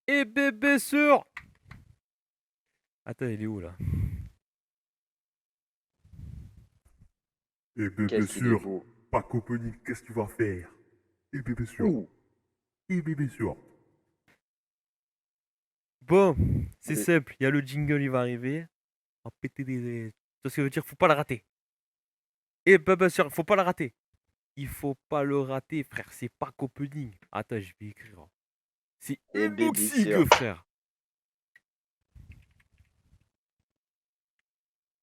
Et bébé sûr. Attends, il est où là? Eh bébé Qu'est-ce qu'il est sûr, beau. pas opening, qu'est-ce que tu vas faire? Eh bébé sûr, Ouh. eh bébé sûr. Bon, c'est Oui. simple. Il y a le jingle, il va arriver. On va péter des. Tu vois ce que je veux dire? Faut pas le rater. Et bébé sûr, faut pas le rater. Il faut pas le rater, frère. C'est pas opening. Attends, je vais écrire. C'est Et baby sûr. unboxing, frère.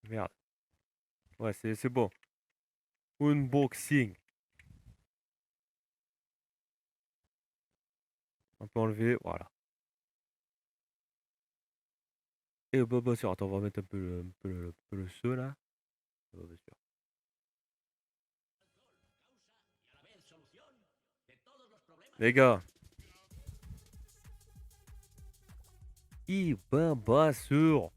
Merde. Ouais, c'est bon. Unboxing. On peut enlever, voilà. Et bah, sûr, attends, on va mettre un peu le ce là. Bah, sûr. Les gars. Et bah, sûr.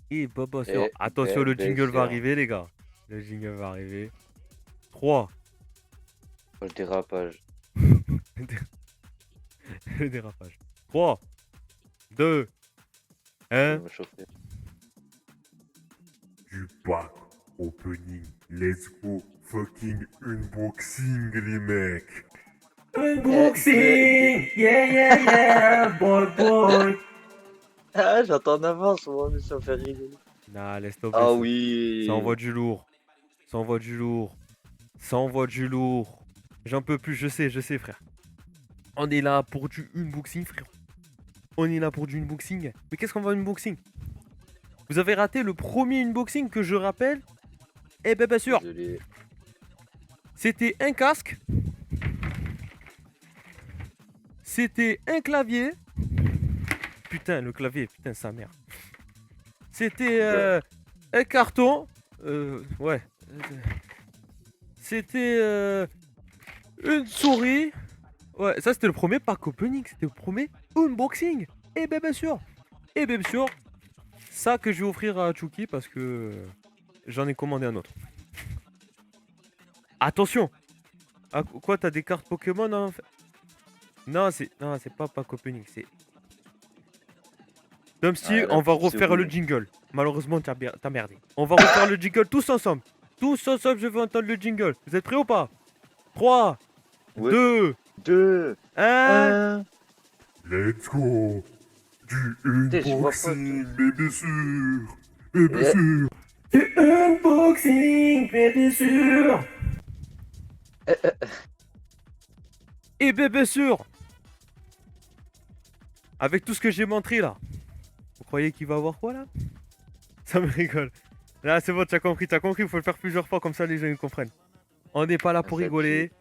Et bah, sûr. Et Attention, le bébé jingle va sûr. arriver, les gars. Le jingle va arriver. 3. Le dérapage. Le dérapage. 3, 2, Je vais 1. me chauffer. Du pack opening, let's go fucking unboxing les mecs. Eh, Unboxing! Yeah, yeah, yeah! Boy, boy! Ah, j'entends en avance, moi, mais ça me fait rigoler. Nah, laisse tomber Ah ça. Ça envoie oui. du lourd. Ça envoie du lourd. Ça envoie du lourd. J'en peux plus, je sais, frère. On est là pour du unboxing, frère. On est là pour du unboxing. Mais qu'est-ce qu'on va unboxing? Vous avez raté le premier unboxing que je rappelle. Eh ben, bien sûr, Désolé. c'était un casque. C'était un clavier. Putain, le clavier, putain, sa mère. C'était un carton. Ouais. C'était une souris. Ouais, ça c'était le premier pack opening. C'était le premier unboxing. Et ben, bien sûr. Et bien sûr, ça que je vais offrir à Chucky parce que j'en ai commandé un autre. Attention. Ah, quoi, t'as des cartes Pokémon en fait? Non, c'est pas pack opening. C'est Dumpsty, Ah, la on va petite refaire le souris. jingle. Malheureusement, t'as merdé. On va refaire le jingle tous ensemble. Tous ensemble, je veux entendre le jingle. Vous êtes prêts ou pas? 3, Ouais. 2, 2, 1. 1. Let's go. Du Je vois pas unboxing, tout. bébé sûr. Bébé Eh, sûr. Du unboxing, bien sûr. eh, eh. Et bien sûr, avec tout ce que j'ai montré là, vous croyez qu'il va avoir quoi là? Ça me rigole. Là, c'est bon, t'as compris, il faut le faire plusieurs fois comme ça les gens ils comprennent. On n'est pas là pour Ça tue. rigoler.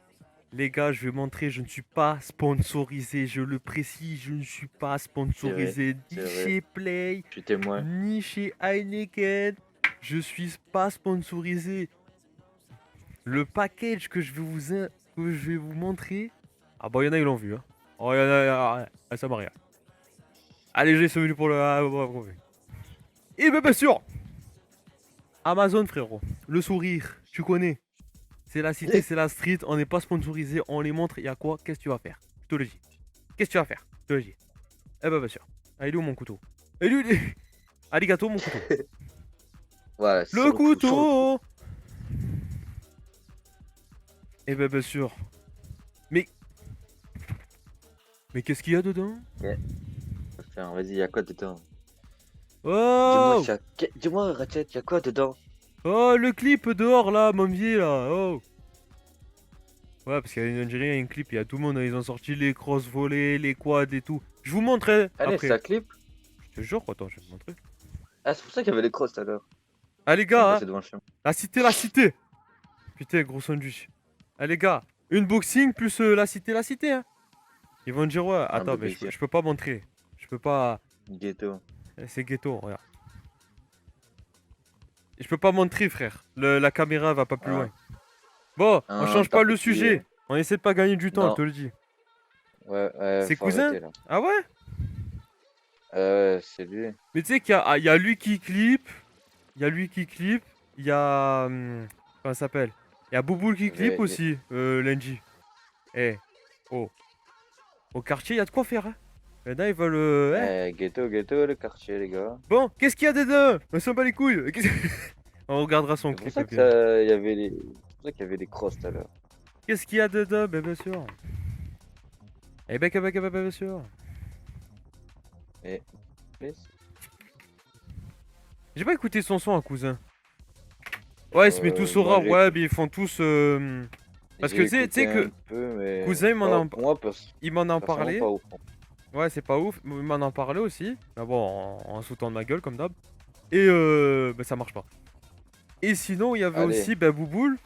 Les gars, je vais montrer, je ne suis pas sponsorisé, je le précise, je ne suis pas C'est vrai. sponsorisé ni C'est vrai. chez Play, Je suis témoin. ni chez Heineken. Je suis pas sponsorisé. Le package que je vais vous montrer. Ah bah il y en a, ils l'ont vu. Hein. Oh, il y en a, ça m'a rien. Allez, j'ai sont venus pour le. Et bien sûr, Amazon frérot. Le sourire, tu connais. C'est la cité, c'est la street, on n'est pas sponsorisé, on les montre, il y a quoi? Qu'est-ce que tu vas faire? Je te le dis. Qu'est-ce que tu vas faire? Je te le dis. Eh ben bien sûr. Ah, il est où mon couteau? Il est où? Arigato mon couteau. Voilà, Le sur le coup, sur le coup. couteau. Eh ben bien sûr. Mais. Mais qu'est-ce qu'il y a dedans? Yeah. Enfin, vas-y, y'a quoi dedans? Dis-moi, Oh! dis-moi, Ratchet, y'a quoi dedans? Oh le clip dehors là, mon vieux là. Oh! Ouais, parce qu'il y a une Algérie, il y a une clip, il y a tout le monde, hein, ils ont sorti les cross volets, les quads et tout. Je vous montrerai Allez, après. ça clip? Je te jure, attends, je vais te montrer. Ah, c'est pour ça qu'il y avait les crosses tout à l'heure. Ah les Quand on gars, hein, passait devant le chien. la cité, la cité. Putain, gros sandwich. Ah les gars, unboxing plus la cité, hein. Ils vont dire ouais, Un attends, mais bébé je sûr. peux pas montrer. Je peux pas. Ghetto. C'est ghetto, regarde. Je peux pas montrer, frère. La caméra va pas plus loin. Bon, on change T'as pas pas le tué. sujet. On essaie de pas gagner du temps, je Non. te le dis. Ouais, C'est faut cousin? arrêter là. Ah ouais? C'est lui. Mais tu sais qu'il y a lui qui clip. Il y a lui qui clip. Il y a. Comment ça s'appelle? Il y a Bouboule qui clip Les- les- aussi, Lenji. Eh, oh. Au quartier, il y a de quoi faire, hein. Maintenant, ils veulent. Ghetto, ghetto, le quartier, les gars. Bon, qu'est-ce qu'il y a dedans? On s'en bat les couilles. On regardera son C'est pour clip. ça au que pire. ça, il y avait les, c'est pour ça qu'il y avait des crosses tout à l'heure. Qu'est-ce qu'il y a dedans? Ben, bien sûr. Eh ben, bien sûr. Et, J'ai pas écouté son son, hein, cousin. Ouais, ils se mettent tous au moi, rap, j'ai ouais, mais ils font tous. Parce que j'ai tu sais écouté que un peu, mais cousin, pour moi, il m'en a personnellement, parlé. pas ouf. Ouais, c'est pas ouf. Il m'en a parlé aussi. Mais bon, en sautant de ma gueule, comme d'hab. Et bah, ça marche pas. Et sinon, il y avait Allez, aussi bah, Bouboule.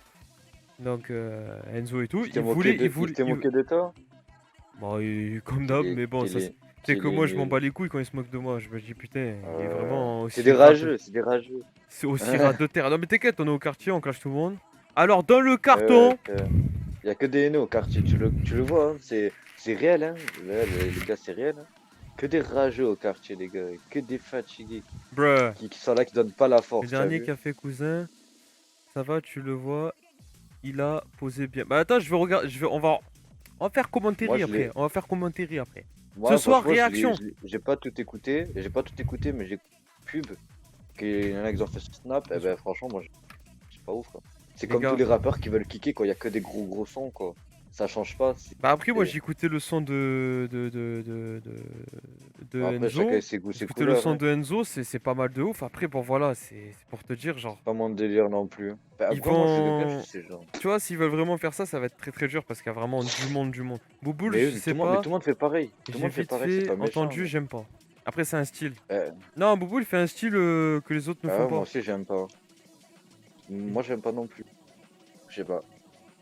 Donc Enzo et tout. il s'était moqué de toi? Bon, comme Qu'il d'hab, est, mais bon, qu'il ça. est, C'est que qu'il est moi, je m'en nul. bats les couilles quand il se moque de moi. Je me dis, putain, il est vraiment C'est aussi des rat de... rageux, c'est des rageux. C'est aussi rat de terre. Non, mais t'inquiète, on est au quartier, on clash tout le monde. Alors, dans le Ouais, carton. y a que des haineux au quartier, tu le vois, hein, c'est réel, hein. Là, les gars, c'est réel, hein. Que des rageux au quartier, les gars. Que des fatigués Bruh. qui sont là, qui donnent pas la Le force, tu as dernier vu? café cousin. Ça va, tu le vois. Il a posé bien. Bah, attends, je vais regarder. On va faire Moi, commentaire je l'ai. après. On va faire commentaire après. Ce Moi, soir, franchement, réaction. j'ai pas tout écouté. J'ai pas tout écouté, mais j'ai pub. Qu'il y en a qui ont fait sur Snap. Et ben, franchement, moi, c'est pas ouf, quoi. C'est Les comme tous gars. les rappeurs qui veulent kicker quand il y a que des gros sons, quoi. Ça change pas. Bah après moi c'est- j'ai écouté le son de Après, chacun Enzo. ses goûts, J'ai ses écouté le couleurs, son hein. de Enzo, c'est pas mal de ouf. Après bon voilà, c'est pour te dire genre Pas mon délire non plus. Ben, ils après, moi, je suis quelqu'un, je vont sais, genre. tu vois s'ils veulent vraiment faire ça, ça va être très très dur parce qu'il y a vraiment du monde. Bouboule, je sais Mais pas, tout le monde fait pareil. Tout le j'ai monde fait vite pareil, c'est fait pas méchant, entendu, mais. j'aime pas. Après c'est un style. Euh, Non, Bouboule il fait un style que les autres ne ah font ouais, moi pas. aussi, j'aime pas. Moi, j'aime pas non plus. Je sais pas.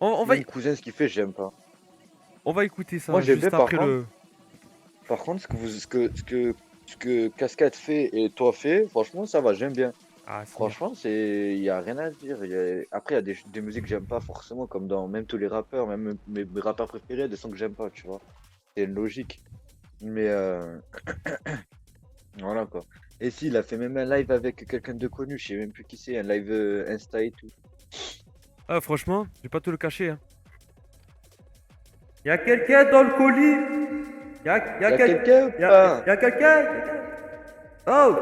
On va Même cousin, ce qu'il fait, j'aime pas. on va écouter Moi, ça j'aime bien, juste après le par contre, ce que Cascade fait et toi fait, franchement, ça va, j'aime bien. Ah c'est bien. Franchement, y a rien à dire. Après, il y a des musiques que j'aime pas forcément, comme dans même tous les rappeurs, même mes rappeurs préférés, des sons que j'aime pas, tu vois. C'est une logique. Mais voilà quoi. Et si, il a fait même un live avec quelqu'un de connu, je sais même plus qui c'est, un live Insta et tout. Ah franchement, je vais pas te le cacher hein. Y a quelqu'un dans le colis? Y Y a a quelqu'un? quelqu'un ou pas? Y a quelqu'un? Oh,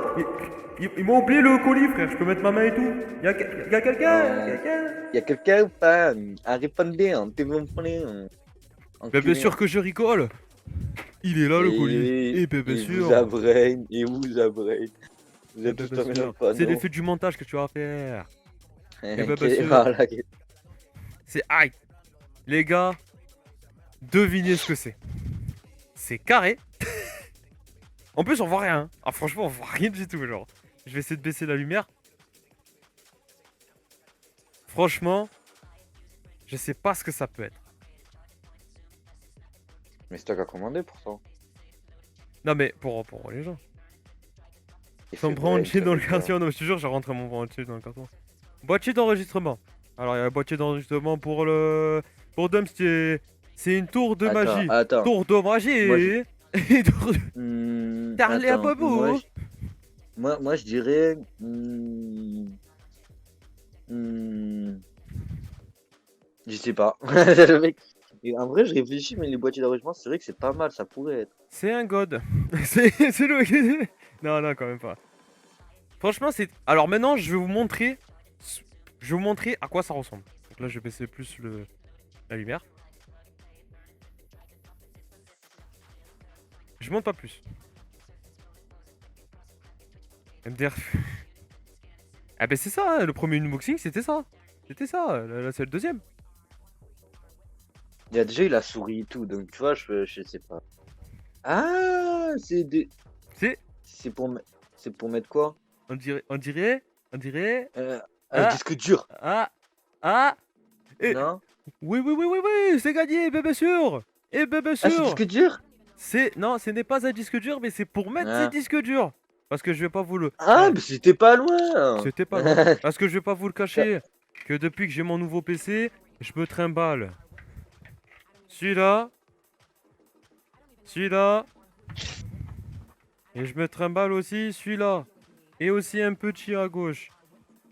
ils m'ont oublié le colis, frère. Je peux mettre ma main et tout. Y a quelqu'un? Euh, y a quelqu'un ou pas? À répondre, t'es bon Ben, bien enculé. sûr que je rigole. Il est là le colis. Et Et ben, bien il vous sûr. a brain, il vous a brain. Vous Eh êtes ben, tous bien tombés dans le sûr. C'est panneau. l'effet du montage que tu vas faire. Eh ben, Ok, bien sûr. voilà. C'est aïe. Les gars, devinez ce que c'est. C'est carré. En plus, on voit rien. Hein. Ah, franchement, on voit rien du tout. Genre, je vais essayer de baisser la lumière. Franchement, je sais pas ce que ça peut être. Mais c'est toi qui as commandé pourtant. Non, mais pour les gens. Il Son fait brain, branché ça dans le veut dire. carton. Non, je te jure, j'ai rentré mon branché dans le carton. Boîtier d'enregistrement. Alors, il y a le boîtier d'enregistrement pour le. Pour Dom, c'est une tour de Attends, magie. attends. Tour de magie. Moi, je... Et tour de- Parlez à attends. Bobo. Moi, je dirais. Hmm, je sais pas. Le mec. Et en vrai, je réfléchis, mais les boîtiers d'enregistrement, c'est vrai que c'est pas mal, ça pourrait être. C'est un god. C'est le. Non, non, quand même pas. Franchement, c'est. Alors maintenant, je vais vous montrer. Je vais vous montrer à quoi ça ressemble. Donc là, je vais baisser plus la lumière. Je monte pas plus. MDR. Ah ben c'est ça, hein, le premier unboxing c'était ça. C'était ça, là c'est le deuxième. Il y a déjà eu la souris et tout, donc tu vois, je sais pas. Ah, c'est des. C'est. C'est pour mettre quoi? On dirait. Un Ah, disque dur, ah, ah. Et, non? oui, c'est gagné, bien sûr. Et bien Ah, c'est sûr. disque dur? Non, ce n'est pas un disque dur, mais c'est pour mettre ces Ah, disques durs. Parce que je vais pas vous le. ah mais c'était pas loin! C'était pas loin. Parce que je vais pas vous le cacher. Que depuis que j'ai mon nouveau PC, je me trimballe. Celui-là. Celui-là. Et je me trimballe aussi celui-là. Et aussi un petit à gauche.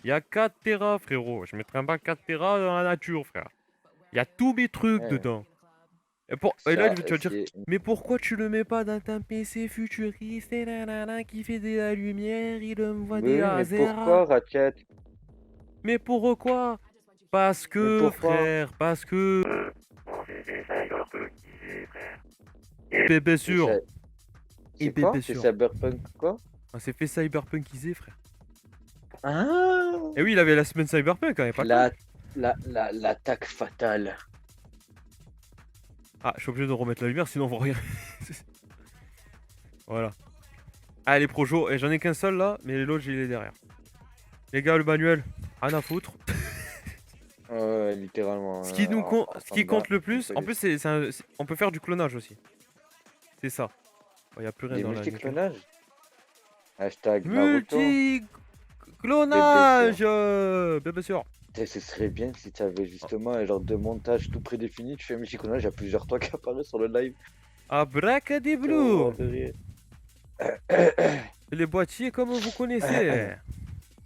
Il y a 4 Tera, frérot. Je me trimballe 4 Tera dans la nature, frère. Il y a tous mes trucs Ouais. dedans. Et là, Ça, tu vas dire, c'est. mais pourquoi tu le mets pas dans un PC futuriste et nanana, qui fait de la lumière, il envoie des Oui, mais lasers? pourquoi, Ratchet? Mais pourquoi? Parce Mais que, pourquoi? frère, parce que. Bien C'est sûr, ça. et C'est bien quoi? C'est sûr. Cyberpunk quoi? On s'est fait cyberpunkisé, frère. Ah! Et oui, il avait la semaine cyberpunk, hein, est pas con. La, l'attaque fatale. Ah, je suis obligé de remettre la lumière, sinon on voit rien. Voilà. Ah, les projos, et j'en ai qu'un seul là, mais l'autre, il est derrière. Les gars, le manuel, rien à foutre. Ouais, littéralement. Ce En qui bas, compte le on plus, peut en les... plus, on peut faire du clonage aussi. C'est ça. Il n'y a plus rien des dans la nickel. multi-clonages. Hashtag Naruto. Bébé sûr. Multi-clonage bien sûr. Ce serait bien si tu avais justement un genre de montage tout prédéfini. Tu fais un multi-clonage, il y a plusieurs toi qui apparaissent sur le live. C'est au Abracadabra. bord de rire. Les boîtiers comme vous connaissez.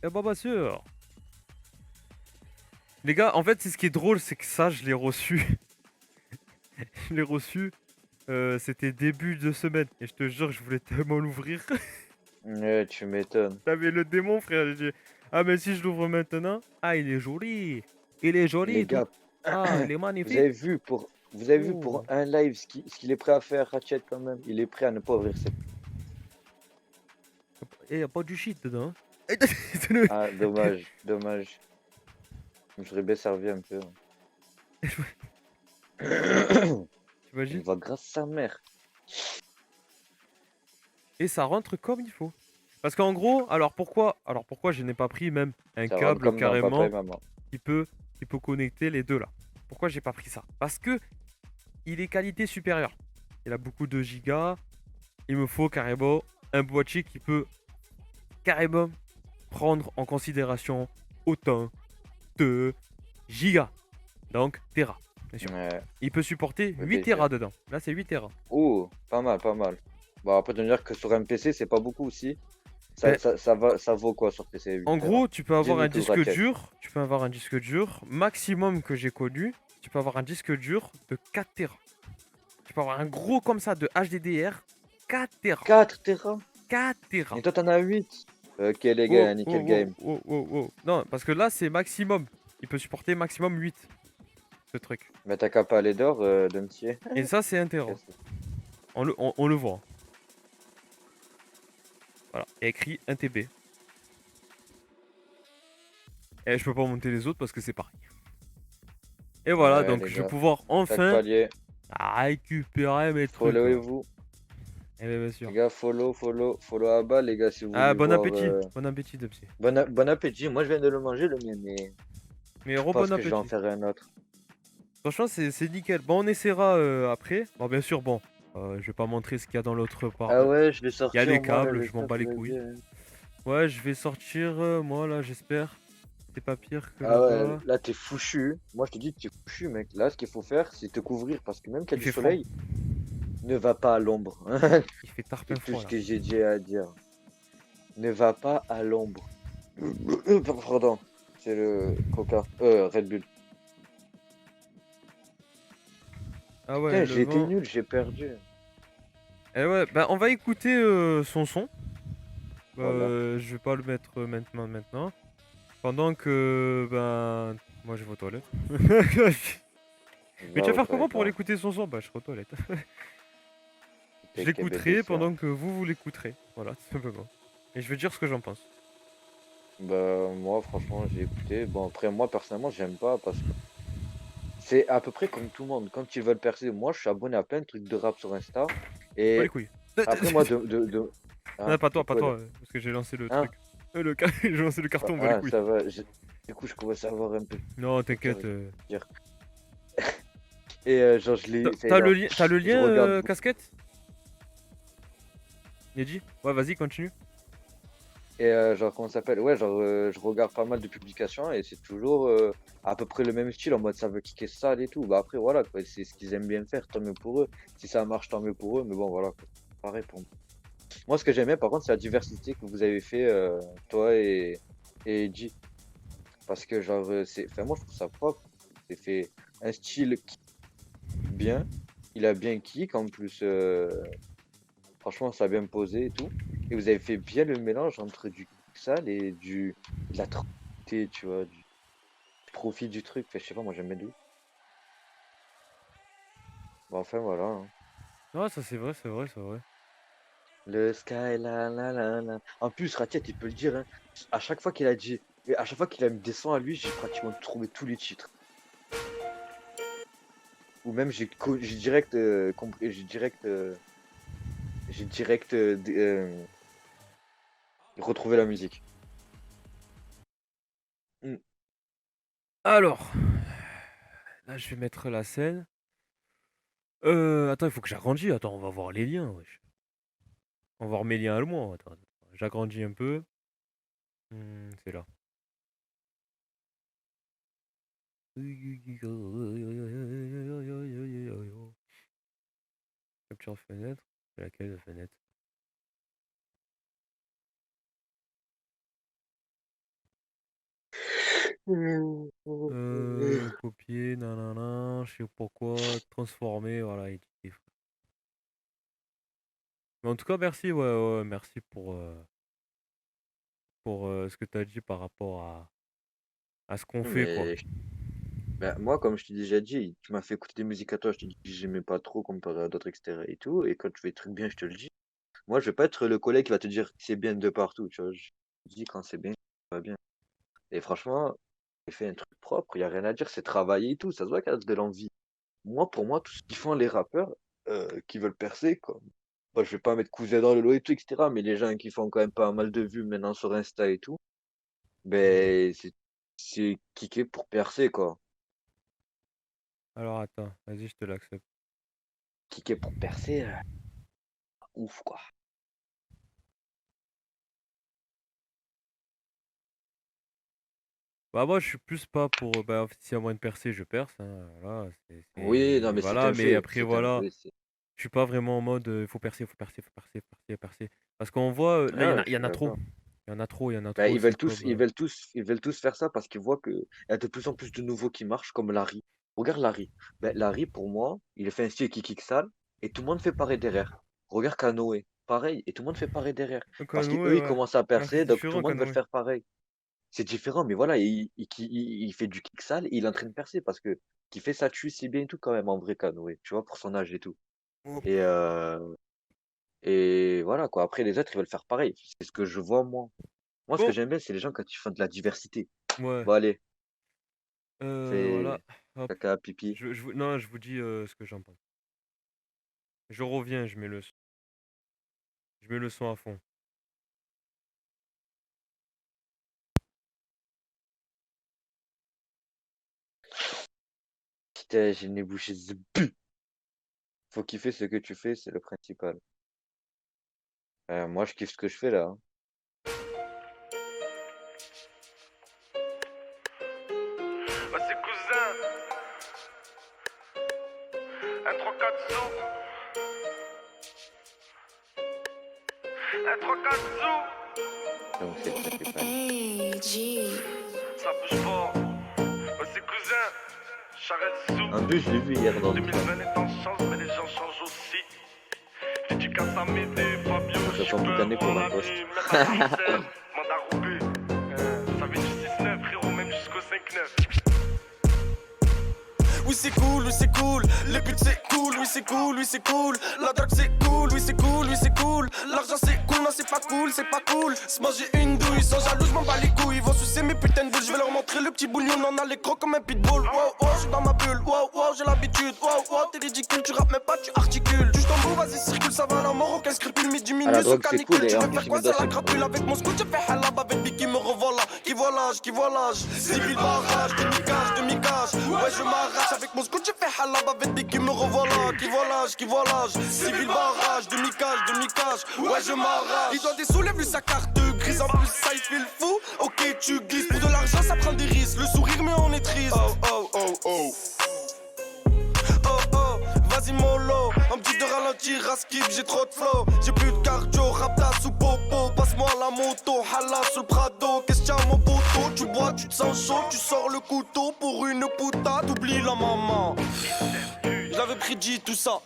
Eh bah, bien sûr. Les gars, en fait, c'est ce qui est drôle, c'est que ça, je l'ai reçu. Je l'ai reçu. C'était début de semaine. Et je te jure, je voulais tellement l'ouvrir. Ouais, tu m'étonnes. T'avais le démon, frère. J'ai dit, ah, mais si je l'ouvre maintenant. Ah, il est joli. Il est Les joli, tout. gars, Ah, il est vous magnifique. avez vu pour, vous avez vu pour Oh. un live ce qu'il est prêt à faire, Ratchet quand même. Il est prêt à ne pas ouvrir ses... Et y a pas du shit dedans. Ah, dommage, dommage. Je me serais bien servi un peu. Il T'imagines? va grâce sa mère. Et ça rentre comme il faut. Parce qu'en gros, alors pourquoi je n'ai pas pris même un Ça rentre câble comme dans papa et carrément maman. qui peut, qui peut connecter les deux là? Pourquoi j'ai pas pris ça? Parce que il est qualité supérieure. Il a beaucoup de gigas. Il me faut carrément un boîtier qui peut carrément prendre en considération autant de gigas. Donc, Tera, bien sûr. Ouais, Il peut supporter mais 8 bien sûr. Tera dedans. Là, c'est 8 Tera. Oh, pas mal, pas mal. Bon, après, de dire que sur un PC, c'est pas beaucoup aussi. Ben, Ça vaut quoi sur PC 8 en Tera? gros, tu peux avoir Dis-nous un tout, disque Ratchet. dur. Tu peux avoir un disque dur maximum que j'ai connu. Tu peux avoir un disque dur de 4 Tera. Tu peux avoir un gros comme ça de HDDR 4 Tera. 4 Tera? 4 Tera. Et toi, t'en as 8? Ok, les Wow, gars, wow, nickel wow, game. wow, wow, wow. Non, parce que là, c'est maximum. Il peut supporter maximum 8, ce truc. Mais t'as qu'à pas aller d'or, Dempsey. Et ça, c'est 1 Tera. On le voit. Voilà. Il y a écrit 1 TB. Et je peux pas monter les autres parce que c'est pareil. Et voilà, Ouais, donc les je vais gars. pouvoir Chaque enfin palier. récupérer mes trucs. Là. Followez-vous. Eh bien, bien sûr. Les gars, follow à bas, les gars, si vous Ah, voulez bon voir. appétit. Bon appétit, Dubsy. Bon appétit. Moi, je viens de le manger, le mien, mais Mais je bon pense que je vais en appétit. faire un autre. Franchement, c'est nickel. Bon, on essaiera après. Bon, bien sûr, bon. Je vais pas montrer ce qu'il y a dans l'autre part. Ah ouais, je vais Il y sortir. a les moi, là, câbles, je m'en j'espère bats que les ça va couilles. bien. Ouais, je vais sortir, moi là, j'espère. C'est pas pire que Ah ouais, là-bas. là, t'es fouchu. Moi, je te dis, t'es fouchu, mec. Là, ce qu'il faut faire, c'est te couvrir parce que même qu'il y Il a du fait froid. soleil, ne va pas à l'ombre. Il fait tarpin C'est tout froid ce là. que j'ai dit à dire. Ne va pas à l'ombre. Pardon, c'est le Coca. Red Bull. Ah ouais, Putain, le j'ai été vent. nul, j'ai perdu. Eh ouais, bah on va écouter son son. Voilà. Je vais pas le mettre maintenant. Pendant que, ben, moi je vais aux toilettes. Mais Va tu vas aux faire comment toilettes, pour va. l'écouter son son? Bah je serai aux toilettes. Je T'es bébé l'écouterai sûr. pendant que vous l'écouterez. Voilà, tout simplement. Et je vais dire ce que j'en pense. Bah, moi, franchement, j'ai écouté. Bon, après, moi, personnellement, j'aime pas parce que c'est à peu près comme tout le monde. Quand ils veulent percer, moi, je suis abonné à plein de trucs de rap sur Insta. Pas les Et couilles. après, moi, Non, Hein, pas c'est toi, quoi, là? parce que j'ai lancé le Hein? truc. J'ai lancé le carton, bah les Ah, couilles. ça va. Du coup, je commence à avoir un peu Non, de cœur. t'inquiète. Et genre, je l'ai. T'as t'as le Je lien regarde beaucoup. casquette? Yedji? Ouais, vas-y, continue. Et genre, comment ça s'appelle? Ouais, genre, je regarde pas mal de publications et c'est toujours à peu près le même style en mode ça veut kicker sale et tout. Bah, après, voilà, quoi. C'est ce qu'ils aiment bien faire, tant mieux pour eux. Si ça marche, tant mieux pour eux. Mais bon, voilà, quoi. Pareil pour moi. Moi, ce que j'aimais, par contre, c'est la diversité que vous avez fait, toi et G. Parce que, genre, c'est. Enfin, moi, je trouve ça propre. C'est fait un style bien. Il a bien kick en plus. Franchement, ça a bien posé et tout. Et vous avez fait bien le mélange entre du sale et de la tranquillité, tu vois, du profit du truc. Enfin, je sais pas, moi j'aime bien de ouf. Bon, enfin voilà, hein. Ah, ça c'est vrai, c'est vrai, c'est vrai. Le sky, la. En plus, Ratiet, il peut le dire, hein. À chaque fois qu'il a dit, et à chaque fois qu'il a mis des sons à lui, j'ai pratiquement trouvé tous les titres. Ou même j'ai direct compris, j'ai direct retrouvé la musique. Mm. Alors, là je vais mettre la scène. Attends, il faut que j'agrandisse. Attends, on va voir les liens, wesh. On va voir mes liens à moi. Attends, j'agrandis un peu. C'est là. Capture fenêtre. C'est laquelle la fenêtre? Copier, nanana, je sais pas quoi, transformer, voilà, éditer. Mais en tout cas, merci, ouais, ouais, merci pour ce que tu as dit par rapport à ce qu'on fait, quoi. Mais bah, moi, comme je t'ai déjà dit, tu m'as fait écouter des musiques à toi, je t'ai dit que j'aimais pas trop comparé à d'autres, etc. et tout. Et quand tu fais des trucs bien, je te le dis. Moi, je vais pas être le collègue qui va te dire que c'est bien de partout, tu vois. Je dis quand c'est bien, ça va bien. Et franchement, j'ai fait un truc propre, il y a rien à dire, c'est travailler et tout, ça se voit qu'il y a de l'envie. Moi, pour moi, tout ce qu'ils font les rappeurs qui veulent percer, quoi. Moi, je vais pas mettre cousin dans le lot et tout, etc. Mais les gens qui font quand même pas mal de vues maintenant sur Insta et tout, ben, c'est kické pour percer, quoi. Alors attends, vas-y, je te l'accepte. Kické pour percer, ouf, quoi. Bah moi je suis plus pas pour bah en fait, s'il y a moyen de percer, je perce, hein, voilà, Oui, non, mais c'est voilà, un mais fait. après voilà, Oui, je suis pas vraiment en mode faut percer, faut percer, faut percer, faut percer, percer. Parce qu'on voit là non, je il y suis en a trop. d'accord. Il y en a trop, il y en a Ben, trop, c'est comme ils veulent tous faire ça parce qu'ils voient qu'il y a de plus en plus de nouveaux qui marchent, comme Larry. Regarde Larry. Ben, Larry, pour moi, il a fait un style qui kick sale et tout le monde fait pareil derrière. Regarde Kanoé, pareil, et tout le monde fait pareil derrière. un Parce canoë, qu'eux, ils ouais. commencent à Ah, c'est percer, donc tout différent le monde veut canoë. faire pareil. C'est différent, mais voilà, il fait du kick sale et il est en train de percer parce que qui fait ça tue si bien et tout quand même en vrai Kanoé, tu vois, pour son âge et tout. Et, et voilà quoi. Après, les autres, ils veulent faire pareil. C'est ce que je vois moi. Moi, ce que Bon, j'aime bien, c'est les gens quand ils font de la diversité. ouais. Bon, allez, Voilà. fais Hop. caca, pipi. Non, je vous dis ce que j'en pense. Je reviens, je mets le son à fond. Putain, j'ai le nez bouché. Zbu. Faut kiffer ce que tu fais, c'est le principal. Moi, je kiffe ce que je fais là, hein. Bah c'est cousin, un 3-4 sous, un 3-4 sous, Donc, c'est le principal. ça bouge pas. Bah c'est cousin, j'arrête En sous. plus, je l'ai vu hier dans le 2020 train. est en chance, mais les gens changent aussi. Dédicace à Médé, Fabio, Je me j'y sens peux boucané pour voir un la poste. nuit, même à 17, mandat roubé. Ça vient du 6-9, frérot, même jusqu'au 5-9. Oui c'est cool, les buts c'est cool, oui c'est cool, la drogue c'est cool, oui c'est cool, l'argent c'est cool, non c'est pas cool, se manger une douille sans jaloux, je m'en bats les couilles, ils vont sucer mes putains de boules, je vais leur montrer le petit bougnon, on a les crocs comme un pitbull, wow, wow, je suis dans ma bulle, wow, wow, j'ai l'habitude, wow, wow, t'es ridicule, tu rappes même pas, tu articules, du tambour, vas-y circule, ça va la mort, aucun scrupule, midi Ah, minuit, la sous drogue, c'est cool, canicule, et tu en veux plus, faire il quoi, me ça donne la ce crapule, avec mon scout, j'ai fait halab, avec Big qui me revoilà, qui volage, civil barrage, demi-cache, ouais je m'arrache, avec mon scout, j'ai fait halab, avec Big qui me revoilà, qui volage, civil barrage, demi-cache, ouais je m'arrache. Il doit des soulèves lui sa carte grise, en plus ça il fait le fou. Ok tu glisses, pour de l'argent ça prend des risques, le sourire mais on est triste. Oh, vas-y mollo, un petit de ralentir, à skip, j'ai trop de flow. J'ai plus de cardio, rapta sous popo, passe-moi la moto, hala sous le prado. Qu'est-ce qu'il y a mon poteau, tu bois, tu te sens chaud, tu sors le couteau pour une puta, t'oublies la maman. Je l'avais prédit tout ça.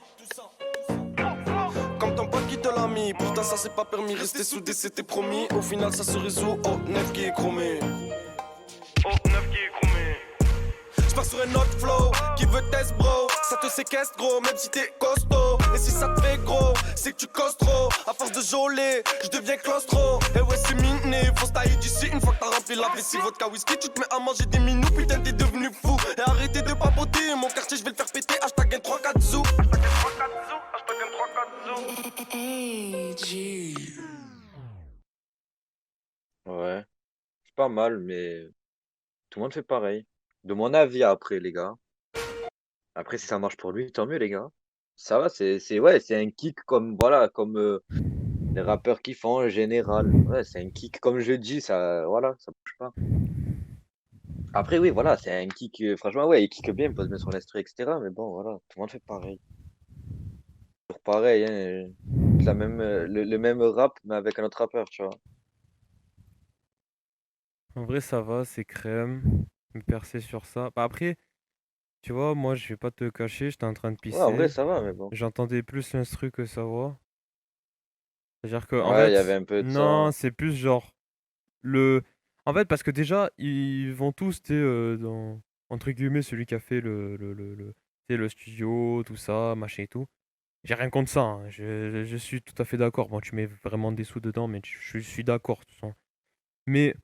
Comme ton pote qui te l'a mis. Pourtant ça c'est pas permis. Rester soudé c'était promis. Au final ça se résout. Oh, 9 qui est chromé. Oh, 9 qui est chromé. J'pars sur un autre flow, qui veut test bro. Ça te séquestre gros, même si t'es costaud. Et si ça te fait gros, c'est que tu causes trop. À force de geôler, je deviens claustro. Et ouais c'est miné, faut se tailler d'ici. Une fois que t'as rempli la vessie, vodka whisky, tu te mets à manger des minous. Putain t'es devenu fou. Et arrêtez de papoter, mon quartier je vais le faire péter. Hashtag un 3-4 zou. Hashtag un 3-4 sous. Hashtag un 3-4 sous. Ouais, c'est pas mal, mais tout le monde fait pareil. De mon avis après, les gars. Après, si ça marche pour lui, tant mieux, les gars. Ça va, ouais, c'est un kick comme, voilà, comme les rappeurs qui font en général. Ouais, c'est un kick, comme je dis, ça, voilà, ça bouge pas. Après, oui, voilà, c'est un kick, franchement, ouais, il kick bien, il peut se mettre sur l'instru, etc. Mais bon, voilà, tout le monde fait pareil. Toujours pareil, hein, le même rap, mais avec un autre rappeur, tu vois. En vrai, ça va, c'est crème. Me percer sur ça. Bah, après, tu vois, moi, je vais pas te cacher, j'étais en train de Ouais, en vrai, pisser. ça va, mais bon. J'entendais plus l'instru que sa voix. C'est-à-dire que, en Ouais, il y avait fait, un peu de ça, non, hein. c'est plus genre le. En fait, parce que déjà, ils vont tous, tu sais, dans. Entre guillemets, celui qui a fait tu sais, le studio, tout ça, machin et tout. J'ai rien contre ça, hein. Je suis tout à fait d'accord. Bon, tu mets vraiment des sous dedans, mais je suis d'accord, tout ça. Mais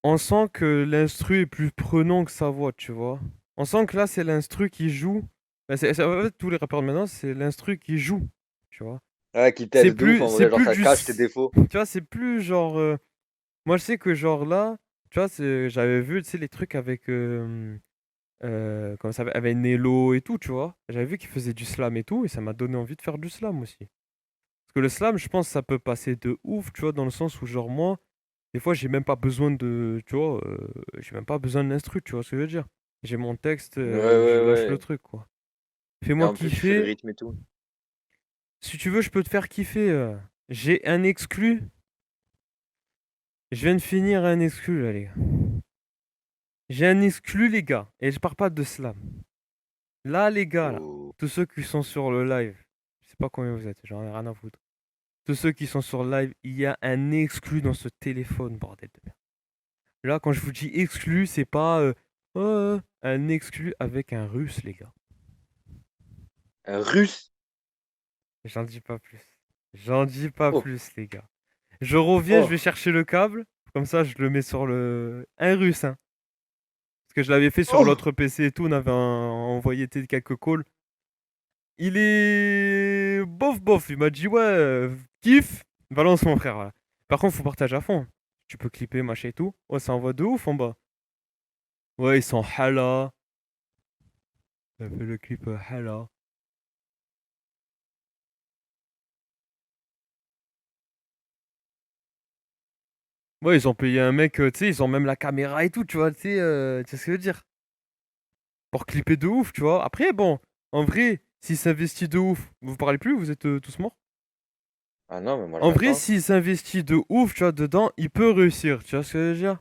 on sent que l'instru est plus prenant que sa voix, tu vois. On sent que là, c'est l'instru qui joue. Bah, en fait, tous les rappeurs de maintenant, c'est l'instru qui joue, tu vois. Ouais, qui t'aide de ouf, en C'est vrai, genre, plus ça du. cache tes défauts. Tu vois, c'est plus genre. Moi, je sais que genre là, tu vois, j'avais vu, tu sais, les trucs avec. Comment ça s'appelle, avec Nello et tout, tu vois. J'avais vu qu'il faisait du slam et tout, et ça m'a donné envie de faire du slam aussi. Parce que le slam, je pense, ça peut passer de ouf, tu vois, dans le sens où, genre, moi, des fois, j'ai même pas besoin de. Tu vois, j'ai même pas besoin de l'instru, tu vois ce que je veux dire. J'ai mon texte, Ouais, je ouais, lâche le ouais. truc, quoi. Et Fais-moi en plus, tu fais le kiffer. rythme et tout. Si tu veux, je peux te faire kiffer. J'ai un exclu. Je viens de finir un exclu, là, les gars. J'ai un exclu, les gars. Et je parle pas de slam. Là, les gars, là, Oh. tous ceux qui sont sur le live, je sais pas combien vous êtes, j'en ai rien à foutre. Tous ceux qui sont sur le live, il y a un exclu dans ce téléphone, bordel de merde. Là, quand je vous dis exclu, c'est pas un exclu avec un russe, les gars. Un russe? J'en dis pas plus. J'en dis pas Oh, plus, les gars. Je reviens, je oh. vais chercher le câble. Comme ça, je le mets sur le. Un russe, hein. Parce que je l'avais fait sur Oh! l'autre PC et tout, on avait envoyé quelques calls. Il est bof bof. Il m'a dit ouais, kiff, balance mon frère. Voilà. Par contre, faut partager à fond. Tu peux clipper, machin et tout. Ouais, ça envoie de ouf en bas. Ouais, ils sont hala. On fait le clip hala. Ouais, ils ont payé un mec, tu sais, ils ont même la caméra et tout, tu vois, tu sais ce que je veux dire. Pour clipper de ouf, tu vois. Après, bon, en vrai, s'il s'investit de ouf, vous parlez plus, vous êtes tous morts. Ah non, mais moi En vrai, j'attends. s'il s'investit de ouf, tu vois, dedans, il peut réussir, tu vois ce que je veux dire.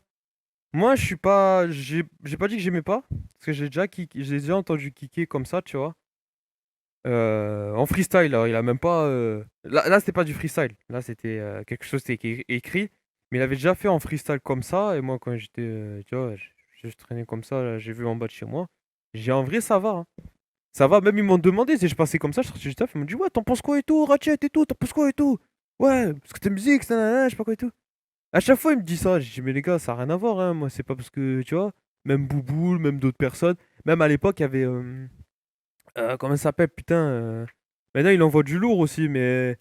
Moi, je suis pas. J'ai pas dit que j'aimais pas. Parce que j'ai déjà entendu kicker comme ça, tu vois. En freestyle, là, il a même pas. Là c'était pas du freestyle. Là, c'était quelque chose qui était écrit. Mais il avait déjà fait en freestyle comme ça. Et moi, quand j'étais. Tu vois, je traînais comme ça, là, j'ai vu en bas de chez moi. J'ai en vrai, ça va, hein. Ça va, même ils m'ont demandé si je passais comme ça. Je sortais du taf. Ils m'ont dit, ouais, t'en penses quoi et tout, Ratchet et tout, t'en penses quoi et tout. Ouais, parce que ta musique, ça, je sais pas quoi et tout. À chaque fois, il me dit ça. Je dis, mais les gars, ça n'a rien à voir, hein. Moi, c'est pas parce que, tu vois, même Bouboule, même d'autres personnes. Même à l'époque, il y avait. Comment ça s'appelle, putain. Maintenant, il envoie du lourd aussi, mais.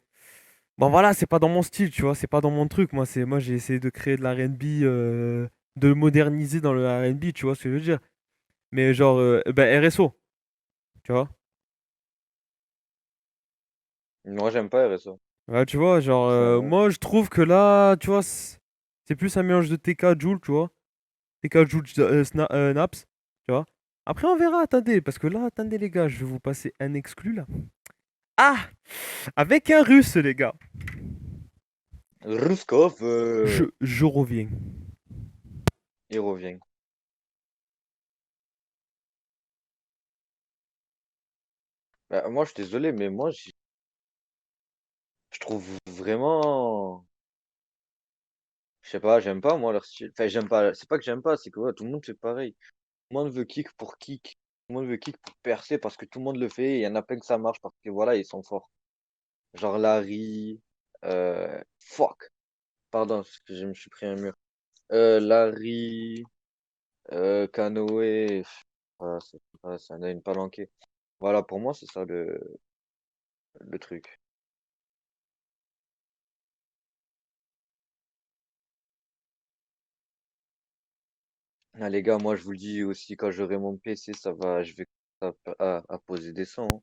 Bon, voilà, c'est pas dans mon style, tu vois. C'est pas dans mon truc. Moi, j'ai essayé de créer de l'R&B, de le moderniser dans le R&B, tu vois ce que je veux dire. Mais genre, ben, RSO, tu vois. Moi, j'aime pas RSO. Ouais, tu vois, genre, Ça... moi, je trouve que là, tu vois, c'est plus un mélange de TK, Joule, tu vois. TK, Joule, Naps, tu vois. Après, on verra, attendez, parce que là, attendez, les gars, je vais vous passer un exclu, là. Ah! Avec un russe, les gars. Ruskov, Je reviens. il revient. Bah, moi, je suis désolé, mais moi, je trouve vraiment. Je sais pas, j'aime pas, moi, leur style. Enfin, j'aime pas. C'est pas que j'aime pas, c'est que ouais, tout le monde fait pareil. Tout le monde veut kick pour kick. Tout le monde veut kick pour percer parce que tout le monde le fait. Et il y en a plein que ça marche parce que voilà, ils sont forts. Genre Larry. Fuck. Pardon, parce que je me suis pris un mur. Larry. Canoë. Voilà, ça n'a une palanquée. Voilà, pour moi, c'est ça le truc. Ah, les gars, moi, je vous le dis aussi, quand j'aurai mon PC, je vais à poser des sons, hein.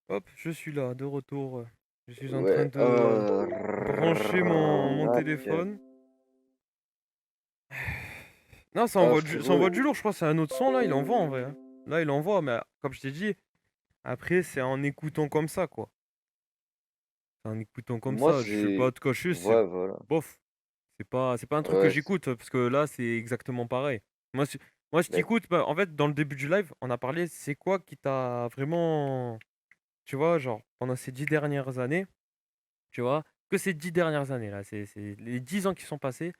Hop, je suis là, de retour. Je suis en train Ouais. de brancher mon Rack. téléphone. Non, ça envoie Frérot. du lourd, je crois. C'est un autre son là, il envoie en vrai, hein. Là, il envoie, mais comme je t'ai dit, après, c'est en écoutant comme ça, quoi. C'est en écoutant comme Moi, ça. Je vais pas c'est. te cacher, c'est Ouais, voilà. bof. C'est pas un truc que Ouais. j'écoute, parce que là, c'est exactement pareil. Moi, moi, je Mais t'écoute, bah, en fait, dans le début du live, on a parlé, c'est quoi qui t'a vraiment, tu vois, genre, pendant ces 10 dernières années, tu vois, que ces 10 dernières années, là, c'est les 10 ans qui sont passés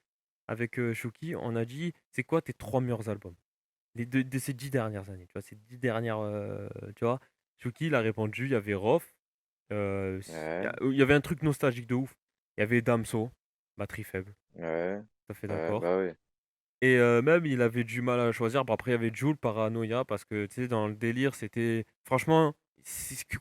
avec Shuki, on a dit, c'est quoi tes 3 meilleurs albums de ces 10 dernières années, tu vois, ces 10 dernières, tu vois, Shuki, il a répondu, il y avait Rof, ouais, il y avait un truc nostalgique de ouf, il y avait Damso, batterie faible, ouais, tout à fait ouais, d'accord. bah oui. Et même, il avait du mal à choisir. Bon, après, il y avait Jul, Paranoia, parce que, tu sais, dans le délire, c'était... Franchement,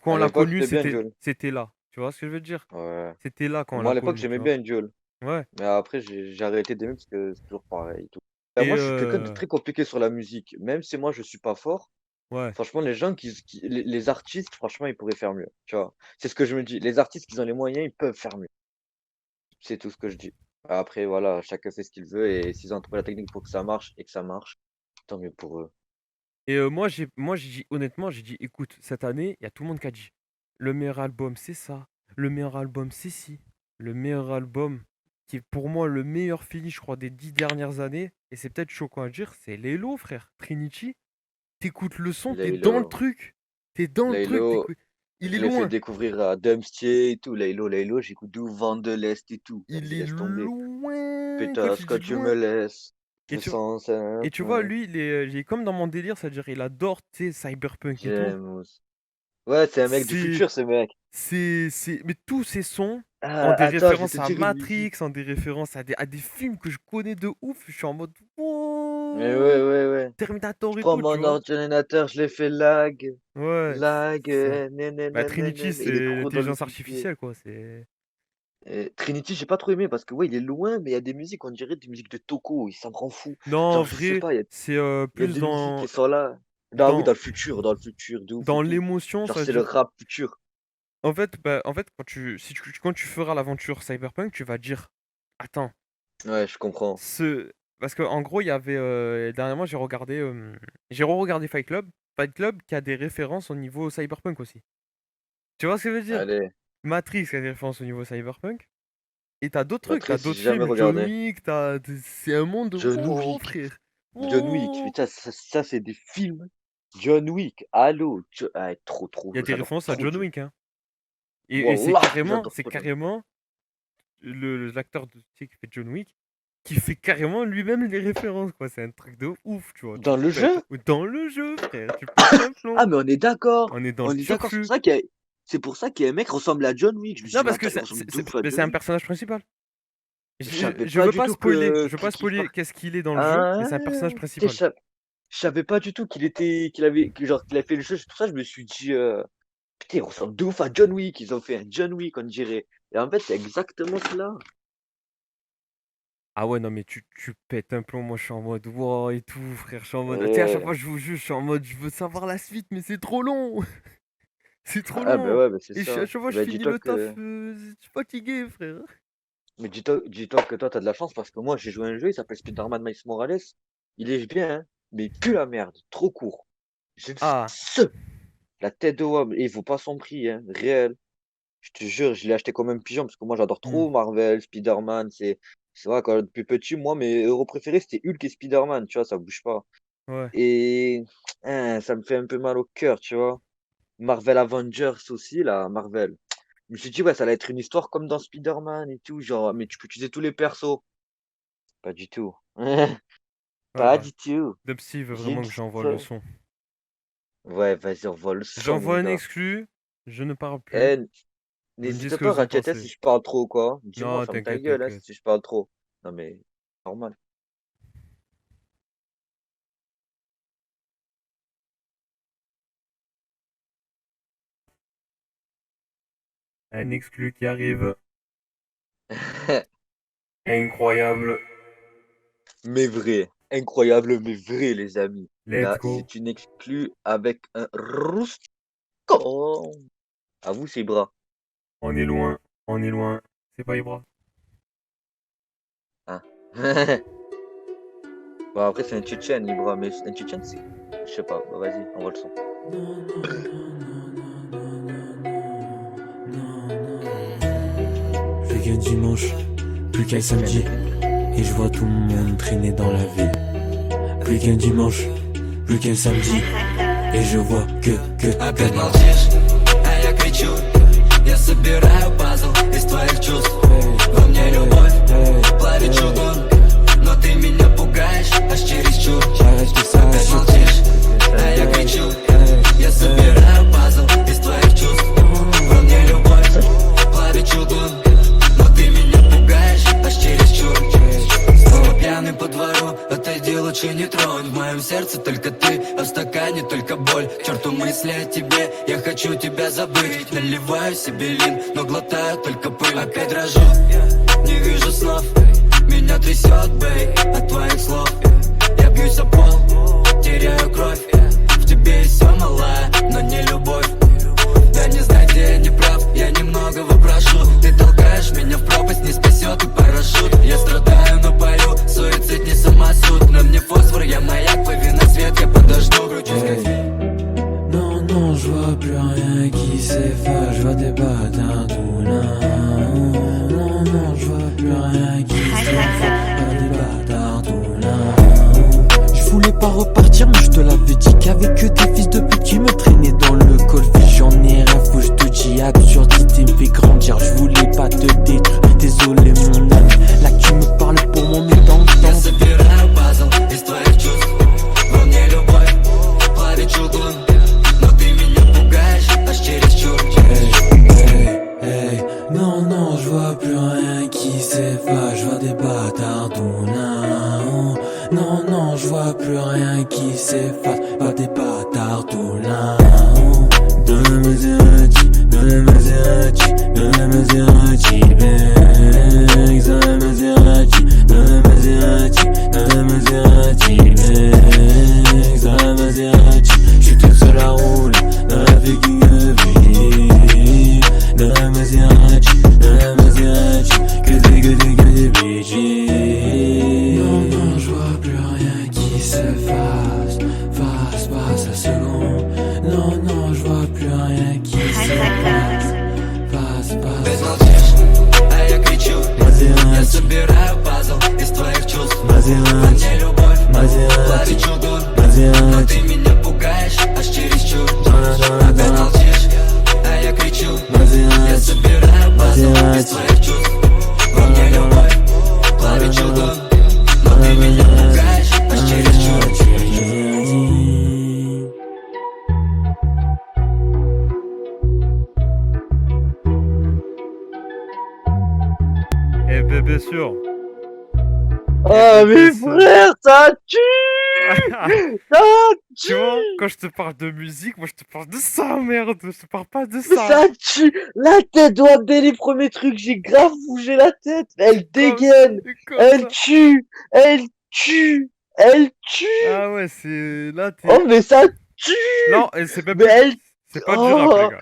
quand À on l'a l'époque, connu, c'était bien Jul. c'était là. Tu vois ce que je veux dire? Ouais. C'était là quand on Moi, l'a à l'époque, connu, tu j'aimais vois? bien Jul. Ouais. Mais après, j'ai arrêté d'aimer parce que c'est toujours pareil et tout. Bah, Et moi, je suis quelqu'un de très compliqué sur la musique. Même si moi, je suis pas fort, ouais. franchement, les gens les artistes, franchement, ils pourraient faire mieux. Tu vois. C'est ce que je me dis. Les artistes qui ont les moyens, ils peuvent faire mieux. C'est tout ce que je dis. Après, voilà, chacun fait ce qu'il veut et s'ils ont trouvé la technique pour que ça marche et que ça marche, tant mieux pour eux. Et moi, j'ai dit, honnêtement, j'ai dit, écoute, cette année, il y a tout le monde qui a dit, le meilleur album, c'est ça. Le meilleur album, c'est ci. Le meilleur album, qui est pour moi le meilleur finish, je crois, des 10 dernières années, et c'est peut-être choquant à dire, c'est Lelo, frère. Trinity. T'écoutes le son, t'es dans le Laylo, truc. T'es dans le truc, Laylo, il est je l'ai fait loin. découvrir à Dumpstier et tout. Laylo, j'écoute d'où Vent de l'Est et tout. Il Vas-y, est laisse tomber. loin. Quand je Pétasse, dis quand tu me loin. laisses, Et je tu, sens un et tu vois, point. lui, il est comme dans mon délire, c'est-à-dire il adore, tu sais, Cyberpunk et tout. J'aime aussi. Ouais, c'est un mec du C'est, futur, ce mec. mais tous ces sons ont Ah, des attends, je vais te références à dire une Matrix, musique. ont des références à des films que je connais de ouf. Je suis en mode, Mais ouais, wow, ouais, ouais. Je Terminator et prends tout, tu mon vois. ordinateur, je l'ai fait lag. Ouais, Lag, c'est, bah, Trinity, il est c'est trop dans le l'intelligence futur. artificielle, quoi. C'est, Trinity, j'ai pas trop aimé parce que ouais, il est loin, mais il y a des musiques, on dirait des musiques de Toko, il s'en rend fou. non, en Genre, je sais vrai, pas, c'est il y a plus des musiques qui sont là. Ah oui, dans, dans le futur, de ouf et dans tout. l'émotion, Genre, ça veut c'est le dire. rap futur. En fait, quand tu feras l'aventure Cyberpunk, tu vas dire, attends, Ouais, je comprends. parce qu'en gros, il y avait, dernièrement, j'ai re-regardé Fight Club. Fight Club qui a des références au niveau Cyberpunk aussi. Tu vois ce que je veux dire? Allez, Matrix qui a des références au niveau Cyberpunk. Et t'as d'autres trucs, t'as Matrice, j'ai d'autres jamais films, John regardé. Wick, c'est un monde, John wow, Wick. frère. John Wick, Wow. putain, ça c'est des films. John Wick, allô. Ah, trop, Il y a des j'adore références à trop John John. Wick, hein. Et Wallah, j'adore c'est trop John. carrément l'acteur tu sais, qui fait John Wick, qui fait carrément lui-même les références, quoi. C'est un truc de ouf, tu vois. Tu Dans le pètes jeu? dans le jeu, frère. Tu pètes un plomb. Ah, mais on est d'accord. On est dans le On est d'accord. turfu. C'est pour ça qu'il y a un mec qui ressemble à John Wick. Je me suis Non, dit, mais parce que attends, il ressemble de ouf à mais John c'est un Wick. personnage principal. Je savais Je pas veux du pas tout spoiler, je veux pas qu'il spoiler part. qu'est-ce qu'il est dans le jeu, mais Ah, c'est un personnage putain, principal. je savais pas du tout qu'il genre, qu'il a fait le jeu. C'est pour ça que je me suis dit, putain, il ressemble de ouf à John Wick. Ils ont fait un John Wick, on dirait. Et en fait, c'est exactement cela. Ah ouais, non, mais tu pètes un plomb. Moi, je suis en mode, wow, et tout, frère. Je suis en mode, tu sais, à chaque Ouais. fois, je vous juge, je suis en mode, je veux savoir la suite, mais c'est trop long. C'est trop Ah, bah long. ouais, bah c'est À ça. chaque fois, je Bah, finis le taf, je suis fatigué, frère. dis-toi que toi, t'as de la chance parce que moi, j'ai joué à un jeu, il s'appelle Spider-Man Miles Morales. Il est bien, hein, mais il pue la merde, trop court. Je Ah, sais, la tête de homme, et il vaut pas son prix, hein, réel. Je te jure, je l'ai acheté comme un pigeon parce que moi, j'adore hmm, trop Marvel, Spider-Man. C'est vrai, quand depuis petit, moi, mes héros préférés, c'était Hulk et Spider-Man, tu vois, ça bouge pas. ouais. Et ça me fait un peu mal au cœur, tu vois. Marvel Avengers aussi, là, Marvel. Je me suis dit, ouais, ça allait être une histoire comme dans Spider-Man et tout, genre, mais tu peux utiliser tous les persos. Pas du tout. Ah Pas bah, du tout. Dubsy veut J'ai une vraiment que j'envoie le histoire. son. Ouais, vas-y, envoie le son, J'envoie mon un gars. exclu, je ne parle plus. Eh, Vous me dites n'hésite ce que pas, vous en Ratchet, si pensez. je parle trop, quoi. Dis-moi, Non, ferme ta t'inquiète, gueule, hein, t'inquiète. si je parle trop. Non, mais, normal. Un exclu qui arrive. Incroyable. Mais vrai. Incroyable, mais vrai, les amis. Let's Là, go. c'est une exclue avec un rouston. À vous, c'est bras. On est loin. On est loin. C'est pas Ibra. Hein. Bon, après, c'est un Tchétchène, Ibra, mais un Tchétchène, c'est. Je sais pas. Bah, vas-y, envoie le son. Plus qu'un dimanche, plus qu'un samedi, et je vois tout le monde traîner dans la ville. Plus qu'un dimanche, plus qu'un samedi, et je vois que Опять молчишь, а я кричу. Я собираю пазл из твоих чувств. Во мне любовь, плавит чугун. Но ты меня пугаешь, аж чересчур. Опять молчишь, а я кричу. Я собираю пазл из твоих чувств. Во мне любовь, плавит чугун. Но ты меня пугаешь, аж чересчур. Снова пьяный по двору, отойди, лучше не тронь. В моем сердце только ты, а в стакане только боль. К черту мысли о тебе, я хочу тебя забыть. Наливаю себе лин, но глотаю только пыль. Опять дрожу, не вижу снов. Меня трясет, бей, от твоих слов. Я бьюсь о пол, теряю кровь. В тебе есть все, малая, но не любовь. Я не знаю, где я не прав, я немного вопрошу. Ты толкаешь меня в пропасть, не спасет и парашют. Я страдаю, но парю, суицид не самосуд. На мне фосфор, я маяк, лови на свет, я подожду. Кручусь как non, non, je vois plus rien qui s'efface, je vois des bâtards tout là. Non, non, je vois plus rien qui s'efface, je vois des bâtards tout là. Je voulais pas repartir, mais je te l'avais dit qu'avec que des fils de pute qui me traînaient dans le col. J'en ai rêve, faut que je te dis absurdité me fait grandir. Je voulais pas te détruire, désolé mon ami. Là que tu me parles pour mon dans le Я temps. собираю пазл из твоих чувств. Во мне любовь, плавит чугун. Но ты меня пугаешь, аж чересчур. Hey, non, non, je vois plus rien qui s'efface, je vois des bâtards tout là. Non, non, je vois plus rien qui s'efface, je vois des bâtards tout là. Dans la Maserati, dans la Maserati, dans la Maserati, Banks, dans la Maserati, dans la Maserati, dans la Maserati, Banks, dans la Maserati. J'suis tout seul à rouler, dans la fucking vie. Dans la Maserati, que des bitches. Non, non, je vois plus rien qui s'efface, passe la seconde. Non, non, je vois plus rien qui s'efface, passe. Опять молчишь, а я кричу. Я Maserati, собираю пазл из твоих чувств. Во Maserati, мне любовь, Maserati, плавит чугун. Но Maserati. ты меня пугаешь, аж чересчур. Dans Опять la молчишь, а я кричу. Я Maserati, собираю пазл из Maserati. твоих чувств. Во мне любовь, плавит чугун. Но ты меня пугаешь, аж чересчур. Eh ben, bien sûr. Ah, mais c'est ça. frère, ça tue! Ça Tu vois, tue! quand je te parle de musique, moi je te parle de ça, merde. Je te parle pas de Mais ça. ça tue! La tête, droite, dès les premiers trucs, j'ai grave bougé la tête. Elle dégaine, Comme elle ça. tue, elle tue, elle tue. Ah ouais, c'est là, t'es. Oh, mais ça tue! Non, et c'est pas Mais elle. c'est pas du rap, Oh. les gars. Tu vois.